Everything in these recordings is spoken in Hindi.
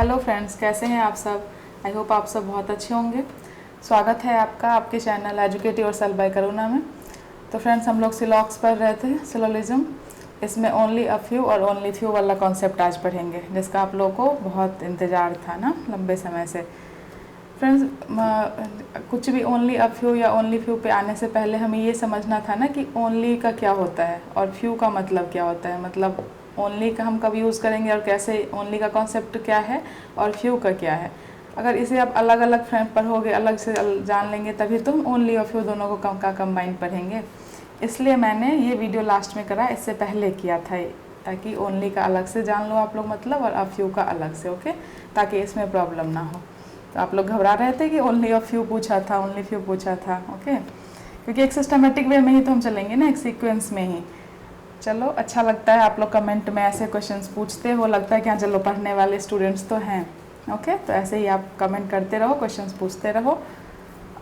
हेलो फ्रेंड्स, कैसे हैं आप सब। आई होप आप सब बहुत अच्छे होंगे। स्वागत है आपका आपके चैनल एजुकेटिव और सेल बाय करुणा में। तो फ्रेंड्स, हम लोग सिलॉक्स पढ़ रहे थे, सिलोलिज्म। इसमें ओनली अ फ्यू और ओनली फ्यू वाला कॉन्सेप्ट आज पढ़ेंगे, जिसका आप लोगों को बहुत इंतज़ार था ना, लंबे समय से। फ्रेंड्स, कुछ भी ओनली अ फ्यू या ओनली फ्यू पे आने से पहले हमें ये समझना था ना कि ओनली का क्या होता है और फ्यू का मतलब क्या होता है। मतलब ओनली का हम कब यूज़ करेंगे और कैसे, ओनली का कॉन्सेप्ट क्या है और फ्यू का क्या है। अगर इसे आप अलग अलग पढ़ोगे, अलग से जान लेंगे, तभी तो हम ओनली और फ्यू दोनों को का कंबाइन पढ़ेंगे। इसलिए मैंने ये वीडियो लास्ट में करा, इससे पहले किया था, ताकि ओनली का अलग से जान लो आप लोग मतलब, और अ फ्यू का अलग से, ओके, ताकि इसमें प्रॉब्लम ना हो। तो आप लोग घबरा रहे थे कि ओनली अ फ्यू पूछा था, ओनली फ्यू पूछा था, ओके, क्योंकि एक सिस्टमेटिक वे में ही तो हम चलेंगे ना, एक सीक्वेंस में ही। चलो, अच्छा लगता है आप लोग कमेंट में ऐसे क्वेश्चंस पूछते हो, लगता है कि हाँ चलो पढ़ने वाले स्टूडेंट्स तो हैं, ओके। तो ऐसे ही आप कमेंट करते रहो, क्वेश्चंस पूछते रहो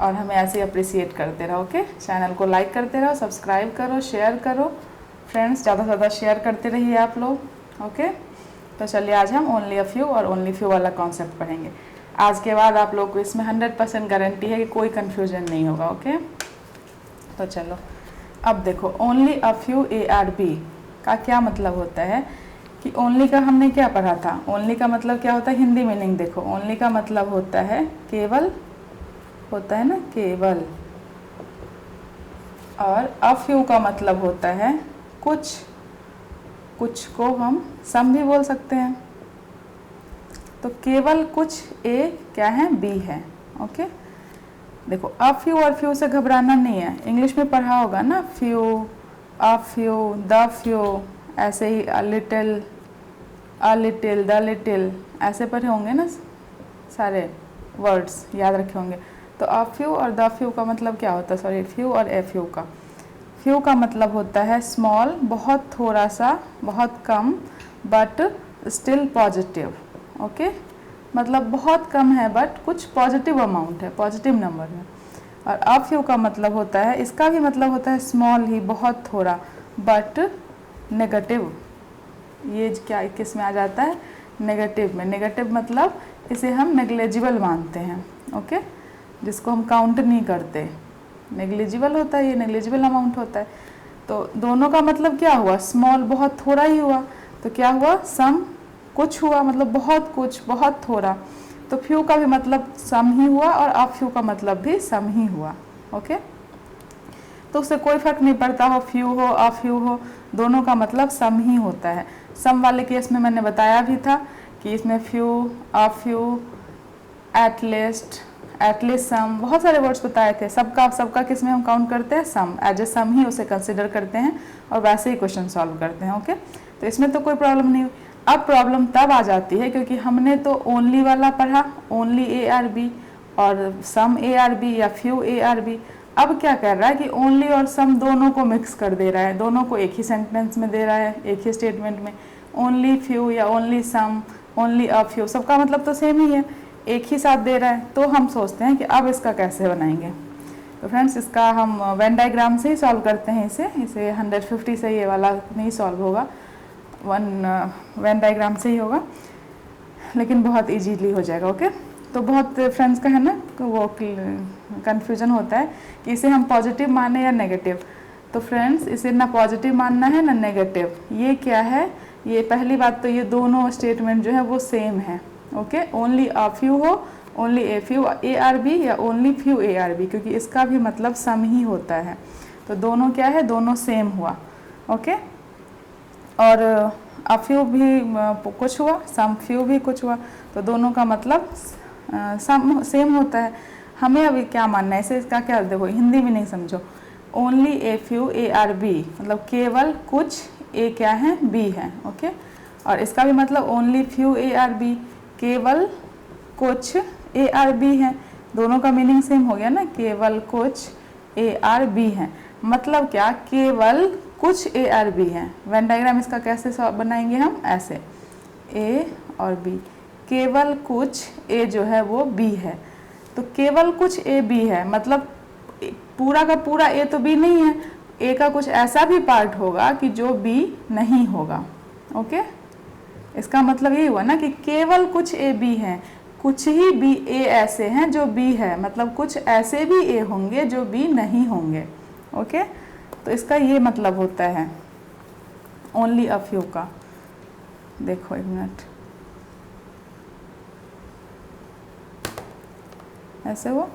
और हमें ऐसे ही अप्रिसिएट करते रहो, ओके। चैनल को लाइक करते रहो, सब्सक्राइब करो, शेयर करो फ्रेंड्स, ज़्यादा से ज़्यादा शेयर करते रहिए आप लोग, ओके। तो चलिए, आज हम ओनली अ फ्यू और ओनली फ्यू वाला कॉन्सेप्ट पढ़ेंगे। आज के बाद आप लोग को इसमें 100% गारंटी है कि कोई कन्फ्यूजन नहीं होगा, ओके। तो चलो, अब देखो, ओनली अ फ्यू ARB का क्या मतलब होता है कि ओनली का हमने क्या पढ़ा था। ओनली का मतलब क्या होता है, हिंदी मीनिंग देखो। ओनली का मतलब होता है केवल, होता है ना, केवल। और अ फ्यू का मतलब होता है कुछ, कुछ को हम सम भी बोल सकते हैं। तो केवल कुछ A क्या है, B है, ओके। देखो, अ फ्यू और फ्यू से घबराना नहीं है, इंग्लिश में पढ़ा होगा ना, few, a few, the few, ऐसे ही अ लिटिल, द लिटिल, ऐसे पढ़े होंगे ना, सारे वर्ड्स याद रखे होंगे। तो अ फ्यू और द फ्यू का मतलब क्या होता है, सॉरी, फ्यू और ए फ्यू का। फ्यू का मतलब होता है स्मॉल, बहुत थोड़ा सा, बहुत कम, बट स्टिल पॉजिटिव, ओके। मतलब बहुत कम है बट कुछ पॉजिटिव अमाउंट है, पॉजिटिव नंबर में। और अ फ्यू का मतलब होता है, इसका भी मतलब होता है स्मॉल ही, बहुत थोड़ा, बट नेगेटिव। ये क्या किस में आ जाता है, नेगेटिव में। नेगेटिव मतलब इसे हम नेग्लिजिबल मानते हैं, ओके, जिसको हम काउंट नहीं करते, नेग्लिजिबल होता है, ये नेग्लिजिबल अमाउंट होता है। तो दोनों का मतलब क्या हुआ, स्मॉल बहुत थोड़ा ही हुआ, तो क्या हुआ, सम कुछ हुआ, मतलब बहुत कुछ, बहुत थोड़ा। तो फ्यू का भी मतलब सम ही हुआ और अ फ्यू का मतलब भी सम ही हुआ, ओके। तो उससे कोई फर्क नहीं पड़ता हो फ्यू हो अ फ्यू हो, दोनों का मतलब सम ही होता है। सम वाले केस में मैंने बताया भी था कि इसमें few, a few, at least some, बहुत सारे वर्ड्स बताए थे। सबका किस में हम काउंट करते हैं, सम, एज ए सम ही उसे कंसिडर करते हैं और वैसे ही क्वेश्चन सॉल्व करते हैं, ओके। तो इसमें तो कोई प्रॉब्लम नहीं हुई। अब प्रॉब्लम तब आ जाती है क्योंकि हमने तो ओनली वाला पढ़ा, ओनली ARB, और सम ARB या फ्यू ARB। अब क्या कर रहा है कि ओनली और सम दोनों को मिक्स कर दे रहा है, दोनों को एक ही सेंटेंस में दे रहा है, एक ही स्टेटमेंट में। ओनली फ्यू या only some, only a few, सबका मतलब तो सेम ही है, एक ही साथ दे रहा है। तो हम सोचते हैं कि अब इसका कैसे बनाएंगे। तो फ्रेंड्स, इसका हम वेन डायग्राम से ही सॉल्व करते हैं। इसे 150 से ये वाला नहीं सॉल्व होगा, वेन डायग्राम से ही होगा, लेकिन बहुत इजीली हो जाएगा, ओके। तो बहुत फ्रेंड्स का है ना वो कन्फ्यूजन होता है कि इसे हम पॉजिटिव माने या नेगेटिव। तो फ्रेंड्स, इसे ना पॉजिटिव मानना है ना नेगेटिव। ये क्या है, ये पहली बात तो ये दोनों स्टेटमेंट जो है वो सेम है, ओके। ओनली अ फ्यू हो, ओनली ए फ्यू ARB, या ओनली फ्यू ARB, क्योंकि इसका भी मतलब सम ही होता है। तो दोनों क्या है, दोनों सेम हुआ, ओके। और अ फ्यू भी कुछ हुआ, सम फ्यू भी कुछ हुआ, तो दोनों का मतलब सम सेम होता है। हमें अभी क्या मानना है, इसे इसका क्या, देखो हिंदी में नहीं समझो। ओनली ए फ्यू ARB मतलब केवल कुछ ए क्या है, B है, ओके। और इसका भी मतलब ओनली फ्यू ARB, केवल कुछ ARB है। दोनों का मीनिंग सेम हो गया ना, केवल कुछ ARB है। मतलब क्या, केवल कुछ ARB है। वेन डायग्राम इसका कैसे बनाएंगे हम, ऐसे A और B, केवल कुछ A जो है वो B है। तो केवल कुछ A B है, मतलब पूरा का पूरा A तो B नहीं है, A का कुछ ऐसा भी पार्ट होगा कि जो B नहीं होगा, ओके। इसका मतलब ये हुआ ना कि केवल कुछ ए बी हैं, कुछ ही बी ए ऐसे हैं जो बी है, मतलब कुछ ऐसे भी ए होंगे जो बी नहीं होंगे। ओके, तो इसका ये मतलब होता है ओनली अ फ्यू का। देखो एक मिनट, ऐसे वो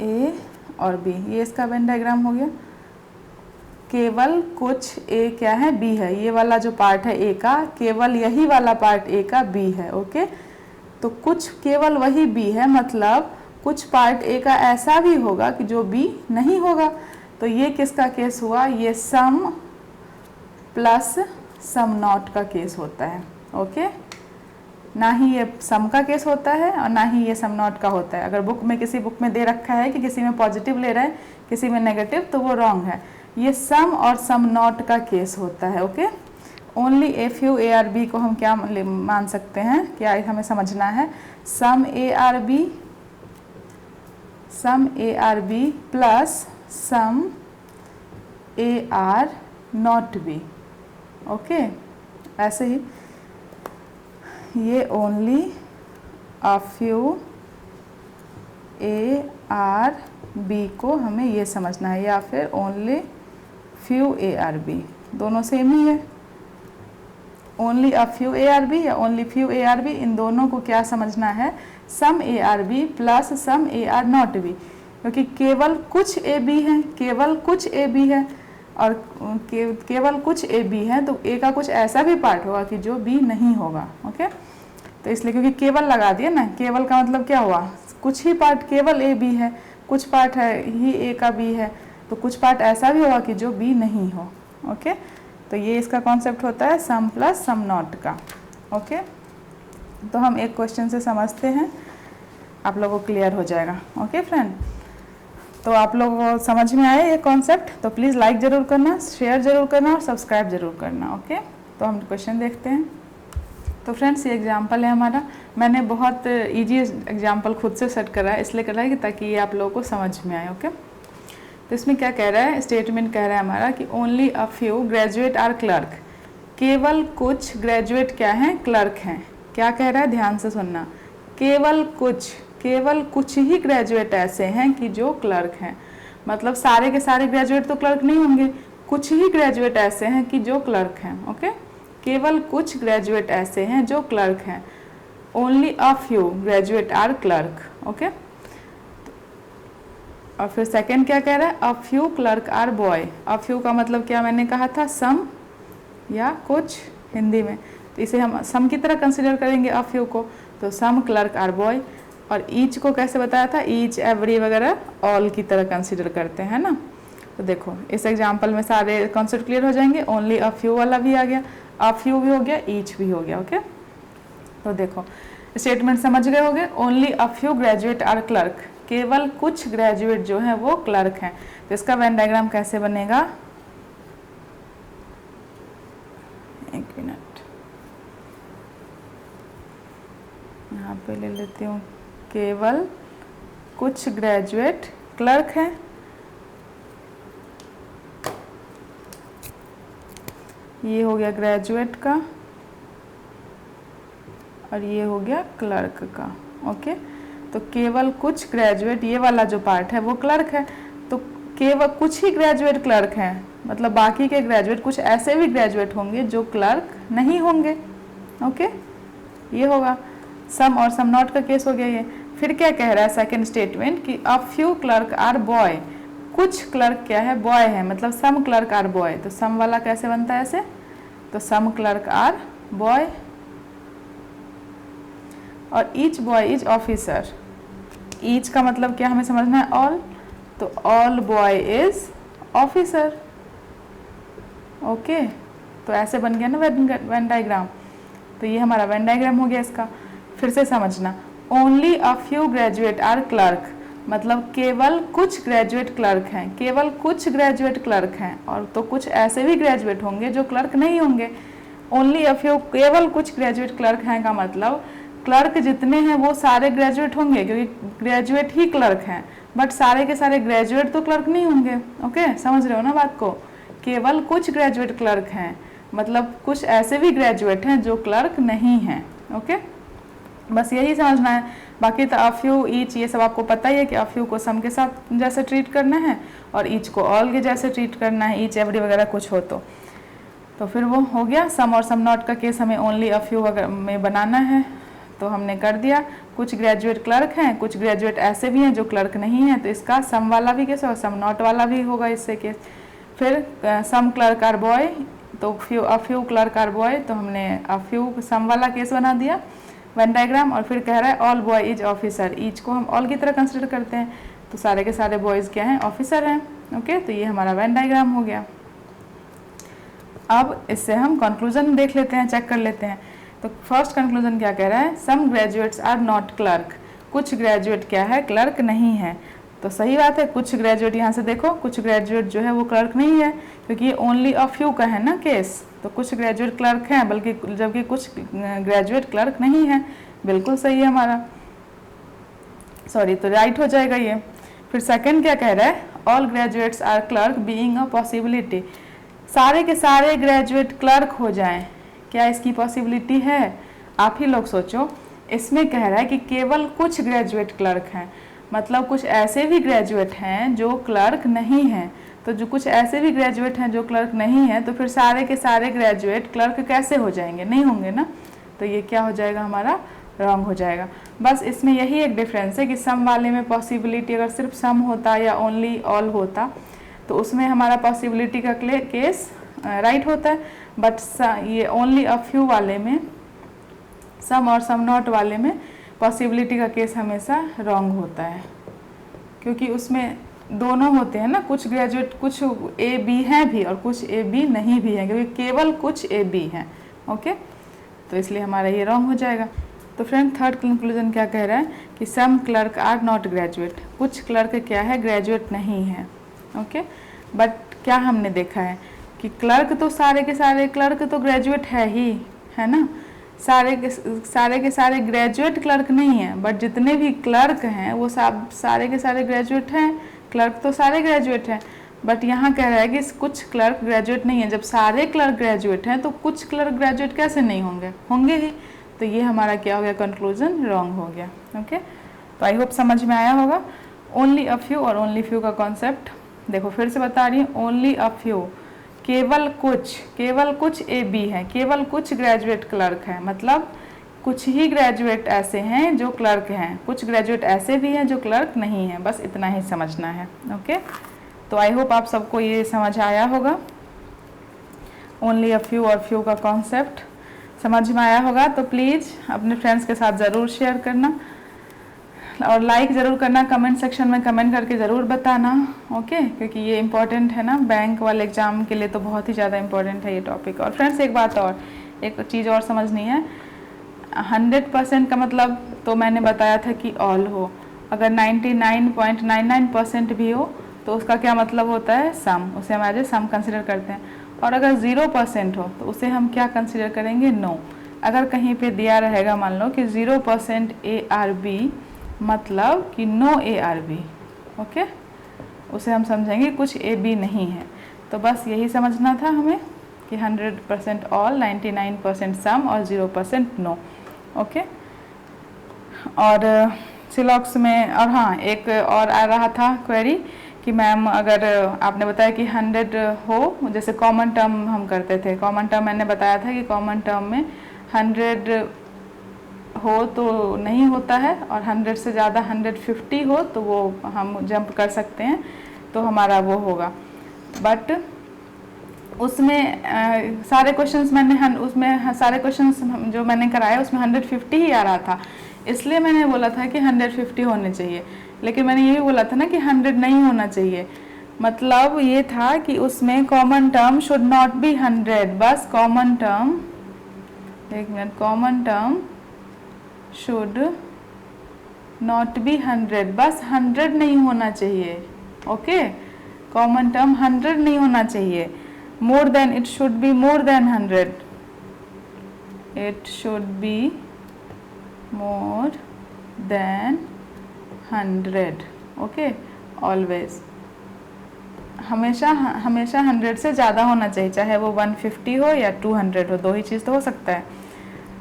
ए और बी, ये इसका वेन डायग्राम हो गया। केवल कुछ ए क्या है, बी है, ये वाला जो पार्ट है ए का, केवल यही वाला पार्ट ए का बी है। ओके, तो कुछ केवल वही बी है, मतलब कुछ पार्ट ए का ऐसा भी होगा कि जो बी नहीं होगा। तो ये किसका केस हुआ, ये सम प्लस सम नॉट का केस होता है। ओके, ना ही ये सम का केस होता है और ना ही ये सम नॉट का होता है। अगर बुक में किसी बुक में दे रखा है कि किसी में पॉजिटिव ले रहा है किसी में नेगेटिव, तो वो रॉन्ग है। ये सम और सम नॉट का केस होता है। Okay, only a few A are B को हम क्या मान सकते हैं, क्या हमें समझना है, some A are B plus some A are not B. Okay, ऐसे ही ये only a few A are B को हमें ये समझना है, या फिर only few A are B, दोनों सेम ही है। Only a few A are B या only few A are B, इन दोनों को क्या समझना है, some A are B plus some A are not B, क्योंकि केवल कुछ ए बी हैं, केवल कुछ ए बी है और केवल कुछ ए बी है, तो ए का कुछ ऐसा भी पार्ट होगा कि जो बी नहीं होगा। ओके, तो इसलिए क्योंकि केवल लगा दिया ना, केवल का मतलब क्या हुआ, कुछ ही पार्ट केवल ए बी है, कुछ पार्ट है ही ए का बी है, तो कुछ पार्ट ऐसा भी होगा कि जो बी नहीं हो। ओके, तो ये इसका कॉन्सेप्ट होता है सम प्लस सम नॉट का। ओके, तो हम एक क्वेश्चन से समझते हैं, आप लोगों को क्लियर हो जाएगा। ओके फ्रेंड, तो आप लोगों को समझ में आए ये कॉन्सेप्ट, तो प्लीज़ लाइक ज़रूर करना, शेयर ज़रूर करना और सब्सक्राइब ज़रूर करना। ओके, तो हम क्वेश्चन देखते हैं। तो फ्रेंड्स, ये एग्जाम्पल है हमारा, मैंने बहुत इजी एग्जाम्पल खुद से सेट करा है, इसलिए करा है कि ताकि ये आप लोगों को समझ में आए। ओके, तो इसमें क्या कह रहा है, स्टेटमेंट कह रहा है हमारा कि only a few graduate are clerk, केवल कुछ ग्रेजुएट क्या हैं, क्लर्क हैं। क्या कह रहा है, ध्यान से सुनना, केवल कुछ ही ग्रेजुएट ऐसे हैं कि जो क्लर्क हैं, मतलब सारे के सारे ग्रेजुएट तो क्लर्क नहीं होंगे, कुछ ही ग्रेजुएट ऐसे हैं कि जो क्लर्क हैं। ओके, केवल कुछ ग्रेजुएट ऐसे हैं जो क्लर्क हैं। Only a few graduate are clerk. Okay, और फिर सेकंड क्या कह रहा है, a few clerk are boy. A few का मतलब क्या मैंने कहा था, सम या कुछ हिंदी में, तो इसे हम सम की तरह कंसिडर करेंगे अ फ्यू को, तो सम क्लर्क आर बॉय। और ईच को कैसे बताया था, ईच एवरी वगैरह ऑल की तरह कंसिडर करते हैं ना। तो देखो इस एग्जाम्पल में सारे कॉन्सेप्ट क्लियर हो जाएंगे, ओनली अ फ्यू वाला भी आ गया, अ फ्यू भी हो गया, ईच भी हो गया। ओके, तो देखो स्टेटमेंट समझ गए होंगे, only a few graduate are clerk, केवल कुछ ग्रेजुएट जो है वो क्लर्क हैं। तो इसका वेन डायग्राम कैसे बनेगा, एक मिनट यहाँ पे ले लेती हूँ, केवल कुछ ग्रेजुएट क्लर्क हैं, ये हो गया ग्रेजुएट का और ये हो गया क्लर्क का। ओके, तो केवल कुछ ग्रेजुएट, ये वाला जो पार्ट है वो क्लर्क है, तो केवल कुछ ही ग्रेजुएट क्लर्क हैं, मतलब बाकी के ग्रेजुएट कुछ ऐसे भी ग्रेजुएट होंगे जो क्लर्क नहीं होंगे। ओके, ये होगा सम और सम नॉट का केस हो गया ये। फिर क्या कह रहा है सेकंड स्टेटमेंट कि a few clerk are boy, कुछ क्लर्क क्या है, बॉय है, मतलब सम क्लर्क आर बॉय। तो सम वाला कैसे बनता है ऐसे, तो सम क्लर्क आर बॉय और each boy is officer. Each का मतलब क्या हमें समझना है, ऑल, तो all boy is officer. Okay, तो ऐसे बन गया ना वेन डायग्राम, तो ये हमारा वेन डायग्राम हो गया इसका। फिर से समझना, only a few graduate are clerk, मतलब केवल कुछ ग्रेजुएट क्लर्क हैं, केवल कुछ ग्रेजुएट क्लर्क हैं, और तो कुछ ऐसे भी ग्रेजुएट होंगे जो क्लर्क नहीं होंगे। ओनली अ फ्यू, केवल कुछ ग्रेजुएट क्लर्क हैं का मतलब क्लर्क जितने हैं वो सारे ग्रेजुएट होंगे, क्योंकि ग्रेजुएट ही क्लर्क हैं, बट सारे के सारे ग्रेजुएट तो क्लर्क नहीं होंगे। ओके, समझ रहे हो ना बात को, केवल कुछ ग्रेजुएट क्लर्क हैं, मतलब कुछ ऐसे भी ग्रेजुएट हैं जो क्लर्क नहीं हैं। ओके, बस यही समझना है। बाकी तो अ फ्यू, ईच, ये सब आपको पता ही है कि अ फ्यू को सम के साथ जैसे ट्रीट करना है और ईच को ऑल के जैसे ट्रीट करना है, ईच एवरी वगैरह कुछ हो तो फिर वो हो गया। सम और सम नॉट का केस हमें ओनली अ फ्यू में बनाना है, तो हमने कर दिया। कुछ ग्रेजुएट क्लर्क हैं, कुछ ग्रेजुएट ऐसे भी हैं जो क्लर्क नहीं हैं, तो इसका सम वाला भी केस और सम नॉट वाला भी होगा इससे केस। फिर सम क्लर्क आर बॉय, तो a few clerk are boy, तो हमने अ फ्यू सम वाला केस बना दिया वेन डायग्राम। और फिर कह रहा है all boy is officer, each को हम ऑल की तरह कंसिडर करते हैं, तो सारे के सारे बॉयज़ क्या हैं, ऑफिसर हैं। ओके, तो ये हमारा वेन डायग्राम हो गया। अब इससे हम कंक्लूजन देख लेते हैं, चेक कर लेते हैं। तो फर्स्ट कंक्लूजन क्या कह रहा है, सम ग्रेजुएट्स आर नॉट क्लर्क, कुछ ग्रेजुएट क्या है, क्लर्क नहीं है। तो सही बात है, कुछ ग्रेजुएट, यहाँ से देखो कुछ ग्रेजुएट जो है वो क्लर्क नहीं है, क्योंकि ये ओनली अ फ्यू का है ना केस, तो कुछ ग्रेजुएट क्लर्क हैं, बल्कि जबकि कुछ ग्रेजुएट क्लर्क नहीं है। बिल्कुल सही है हमारा, सॉरी, तो राइट हो जाएगा ये। फिर सेकंड क्या कह रहा है, all graduates are clerk being a possibility, सारे के सारे ग्रेजुएट क्लर्क हो जाएं, क्या इसकी पॉसिबिलिटी है? आप ही लोग सोचो। इसमें कह रहा है कि केवल कुछ ग्रेजुएट क्लर्क हैं, मतलब कुछ ऐसे भी ग्रेजुएट हैं जो क्लर्क नहीं हैं। तो जो कुछ ऐसे भी ग्रेजुएट हैं जो क्लर्क नहीं हैं, तो फिर सारे के सारे ग्रेजुएट क्लर्क कैसे हो जाएंगे, नहीं होंगे ना। तो ये क्या हो जाएगा हमारा, रॉन्ग हो जाएगा। बस इसमें यही एक डिफरेंस है कि सम वाले में पॉसिबिलिटी अगर सिर्फ सम होता या ओनली ऑल होता तो उसमें हमारा पॉसिबिलिटी का केस राइट होता है, बट ये ओनली अ फ्यू वाले में, सम और सम नॉट वाले में पॉसिबिलिटी का केस हमेशा रॉन्ग होता है, क्योंकि उसमें दोनों होते हैं ना, कुछ ग्रेजुएट, कुछ ए बी हैं भी और कुछ ए बी नहीं भी हैं, क्योंकि केवल कुछ ए बी हैं। ओके, तो इसलिए हमारा ये रॉन्ग हो जाएगा। तो फ्रेंड थर्ड कंक्लूजन क्या कह रहा है कि सम क्लर्क आर नॉट ग्रेजुएट, कुछ क्लर्क क्या है, ग्रेजुएट नहीं है। ओके, बट क्या हमने देखा है कि क्लर्क तो सारे के सारे क्लर्क तो ग्रेजुएट है ही, है ना, सारे के सारे ग्रेजुएट क्लर्क नहीं है, बट जितने भी क्लर्क हैं वो सब सारे के सारे ग्रेजुएट हैं, क्लर्क तो सारे ग्रेजुएट हैं। बट यहाँ कह रहा है कि कुछ क्लर्क ग्रेजुएट नहीं है। जब सारे क्लर्क ग्रेजुएट हैं तो कुछ क्लर्क ग्रेजुएट कैसे नहीं होंगे, होंगे ही। तो ये हमारा क्या हो गया, कंक्लूजन रॉन्ग हो गया। ओके, तो आई होप समझ में आया होगा। ओनली अ फ्यू और ओनली फ्यू का कॉन्सेप्ट देखो, फिर से बता रही हूँ, ओनली अ फ्यू, केवल कुछ ए बी हैं, केवल कुछ ग्रेजुएट क्लर्क हैं, मतलब कुछ ही ग्रेजुएट ऐसे हैं जो क्लर्क हैं, कुछ ग्रेजुएट ऐसे भी हैं जो क्लर्क नहीं हैं, बस इतना ही समझना है। ओके, तो आई होप आप सबको ये समझ आया होगा, ओनली अ फ्यू और फ्यू का कॉन्सेप्ट समझ में आया होगा। तो प्लीज़ अपने फ्रेंड्स के साथ ज़रूर शेयर करना और लाइक ज़रूर करना, कमेंट सेक्शन में कमेंट करके ज़रूर बताना। ओके, क्योंकि ये इम्पॉर्टेंट है ना, बैंक वाले एग्ज़ाम के लिए तो बहुत ही ज़्यादा इम्पॉर्टेंट है ये टॉपिक। और फ्रेंड्स एक बात और, एक चीज़ और समझनी है, 100% का मतलब तो मैंने बताया था कि ऑल हो, अगर 99.99% भी हो तो उसका क्या मतलब होता है, सम, उसे हम एज ए सम कंसिडर करते हैं। और अगर 0% हो तो उसे हम क्या कंसिडर करेंगे, नो। अगर कहीं पे दिया रहेगा मान लो कि 0% ARB, मतलब कि नो ARB, ओके, उसे हम समझेंगे कुछ AB नहीं है। तो बस यही समझना था हमें कि 100% ऑल, 99% सम और 0% नो। ओके, और सिलॉक्स में, और हाँ एक और आ रहा था क्वेरी कि मैम अगर आपने बताया कि 100 हो, जैसे कॉमन टर्म हम करते थे, कॉमन टर्म मैंने बताया था कि कॉमन टर्म में 100 हो तो नहीं होता है, और 100 से ज़्यादा 150 हो तो वो हम जंप कर सकते हैं, तो हमारा वो होगा। बट उसमें सारे क्वेश्चंस मैंने उसमें सारे क्वेश्चंस जो मैंने कराए उसमें 150 ही आ रहा था, इसलिए मैंने बोला था कि 150 होने चाहिए। लेकिन मैंने ये भी बोला था ना कि 100 नहीं होना चाहिए, मतलब ये था कि उसमें common term should not be 100, बस कॉमन टर्म, एक minute, common term should not be 100, बस 100 नहीं होना चाहिए। ओके, कॉमन टर्म 100 नहीं होना चाहिए, more than, it should be more than 100, it should be more than 100, okay, always हमेशा हमेशा 100 से ज़्यादा होना चाहिए, चाहे वो 150 हो या 200 हो, दो ही चीज़ तो हो सकता है।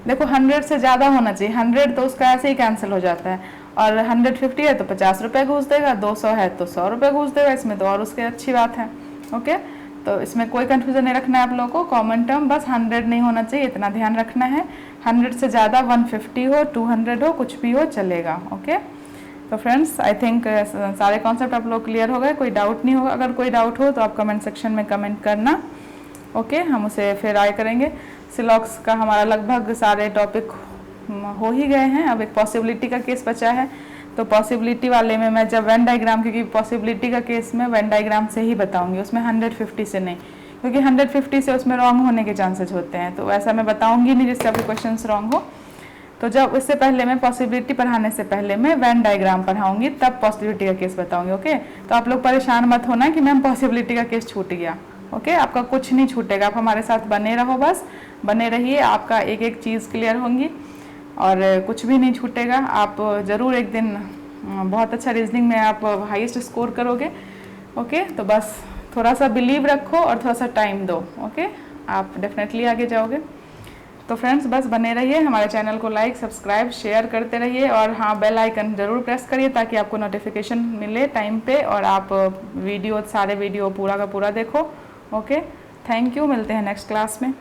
देखो 100 से ज़्यादा होना चाहिए, 100 तो उसका ऐसे ही कैंसिल हो जाता है, और 150 है तो 50 रुपये घूस देगा, 200 है तो 100 रुपये घूस देगा, इसमें तो और उसकी अच्छी बात है। ओके, तो इसमें कोई कन्फ्यूज़न नहीं रखना है आप लोगों को, कॉमन टर्म बस 100 नहीं होना चाहिए, इतना ध्यान रखना है। 100 से ज़्यादा 150 हो, 200 हो, कुछ भी हो चलेगा। ओके, तो फ्रेंड्स आई थिंक सारे कॉन्सेप्ट आप लोग क्लियर हो गए, कोई डाउट नहीं होगा। अगर कोई डाउट हो तो आप कमेंट सेक्शन में कमेंट करना। ओके, हम उसे फिर आए करेंगे। सिलॉक्स का हमारा लगभग सारे टॉपिक हो ही गए हैं, अब एक पॉसिबिलिटी का केस बचा है। तो पॉसिबिलिटी वाले में मैं जब वेन डायग्राम, क्योंकि पॉसिबिलिटी का केस में वेन डायग्राम से ही बताऊंगी, उसमें 150 से नहीं, क्योंकि 150 से उसमें रॉन्ग होने के चांसेस होते हैं, तो ऐसा मैं बताऊंगी नहीं जिससे आपके क्वेश्चन रॉन्ग हो। तो जब इससे पहले मैं पॉसिबिलिटी पढ़ाने से पहले मैं वेन डायग्राम पढ़ाऊंगी, तब पॉसिबिलिटी का केस बताऊंगी। ओके, तो आप लोग परेशान मत होना कि मैम पॉसिबिलिटी का केस छूट गया। ओके, आपका कुछ नहीं छूटेगा, आप हमारे साथ बने रहो, बस बने रहिए, आपका एक एक चीज़ क्लियर होंगी और कुछ भी नहीं छूटेगा। आप ज़रूर एक दिन बहुत अच्छा रीजनिंग में आप हाईएस्ट स्कोर करोगे। ओके, तो बस थोड़ा सा बिलीव रखो और थोड़ा सा टाइम दो। ओके, आप डेफिनेटली आगे जाओगे। तो फ्रेंड्स बस बने रहिए, हमारे चैनल को लाइक, सब्सक्राइब, शेयर करते रहिए, और हाँ बेल आइकन ज़रूर प्रेस करिए ताकि आपको नोटिफिकेशन मिले टाइम पे और आप सारे वीडियो पूरा का पूरा देखो। ओके, थैंक यू, मिलते हैं नेक्स्ट क्लास में।